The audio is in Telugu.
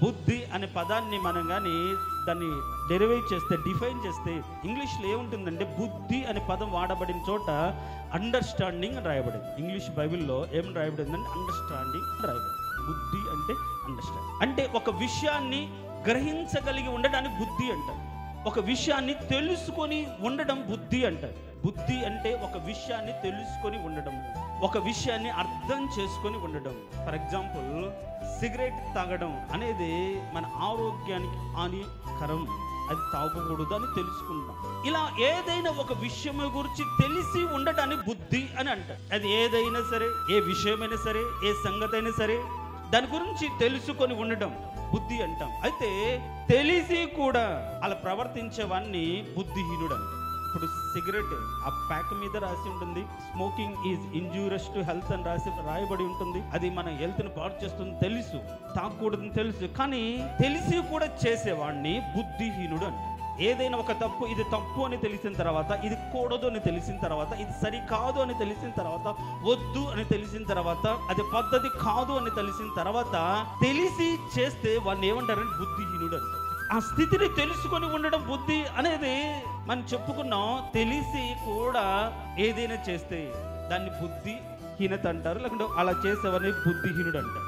బుద్ధి అనే పదాన్ని మనం కానీ దాన్ని డెరివేట్ చేస్తే, డిఫైన్ చేస్తే ఇంగ్లీష్లో ఏముంటుందంటే, బుద్ధి అనే పదం వాడబడిన చోట అండర్స్టాండింగ్ రాయబడింది. ఇంగ్లీష్ బైబిల్లో ఏం రాయబడిందంటే అండర్స్టాండింగ్ రాయబడింది. బుద్ధి అంటే అండర్స్టాండింగ్, అంటే ఒక విషయాన్ని గ్రహించగలిగి ఉండడాన్ని బుద్ధి అంటారు. ఒక విషయాన్ని తెలుసుకొని ఉండడం బుద్ధి అంటారు. బుద్ధి అంటే ఒక విషయాన్ని తెలుసుకొని ఉండడం, ఒక విషయాన్ని అర్థం చేసుకొని ఉండడం. ఫర్ ఎగ్జాంపుల్, సిగరెట్ తాగడం అనేది మన ఆరోగ్యానికి హానికరం, అది తాగకూడదు అని తెలుసుకుంటాం. ఇలా ఏదైనా ఒక విషయం గురించి తెలిసి ఉండటాన్ని బుద్ధి అని అంటారు. అది ఏదైనా సరే, ఏ విషయమైనా సరే, ఏ సంగతి అయినా సరే, దాని గురించి తెలుసుకొని ఉండడం బుద్ధి అంటాం. అయితే తెలిసి కూడా అలా ప్రవర్తించేవాన్ని బుద్ధిహీనుడు అంటాం. ఇప్పుడు సిగరెట్ ఆ ప్యాక్ మీద రాసి ఉంటుంది, smoking is injurious to health అని రాయబడి ఉంటుంది. అది మన హెల్త్ని పాడు చేస్తుంది తెలుసు, తాగకూడదని తెలుసు, కానీ తెలిసి కూడా చేసేవాడిని బుద్ధిహీనుడు అంటాం. ఏదైనా ఒక తప్పు, ఇది తప్పు అని తెలిసిన తర్వాత, ఇది కూడదు అని తెలిసిన తర్వాత, ఇది సరికాదు అని తెలిసిన తర్వాత, వద్దు అని తెలిసిన తర్వాత, అది పద్ధతి కాదు అని తెలిసిన తర్వాత తెలిసి చేస్తే వాడిని ఏమంటారంటే బుద్ధిహీనుడు అంటారు. ఆ స్థితిని తెలుసుకొని ఉండడం బుద్ధి అనేది మనం చెప్పుకున్నాం. తెలిసి కూడా ఏదైనా చేస్తే దాన్ని బుద్ధిహీనత అంటారు, లేకుంటే అలా చేసేవాడిని బుద్ధిహీనుడు అంటారు.